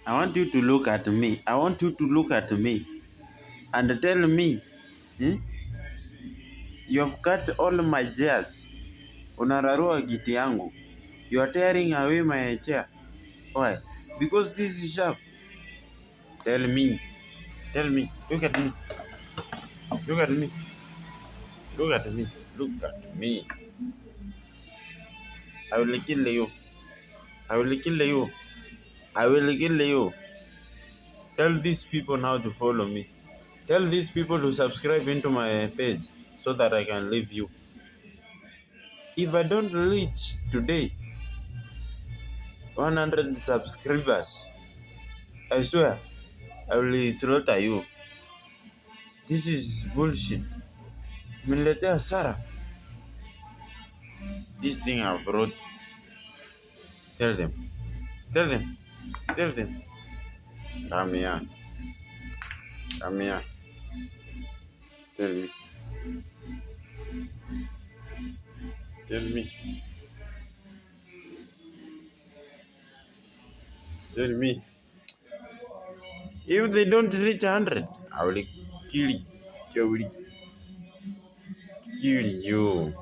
I want you to look at me. I want you to look at me and tell me, eh? You have cut all my chairs. Unararua kiti yangu. You are tearing away my chair. Why? Because this is sharp. Tell me. Tell me. Look at me. Look at me. Look at me. Look at me. I will kill you. I will kill you. I will kill you. Tell these people now to follow me. Tell these people to subscribe into my page so that I can leave you. If I don't reach today 100 subscribers, I swear I will slaughter you. This is bullshit. Mniletea Sarah. This thing I brought. Tell them. Tell them. Tell them. Come here. Come here. Tell me. Tell me. Tell me. If they don't reach 100, I will kill you. I will kill you.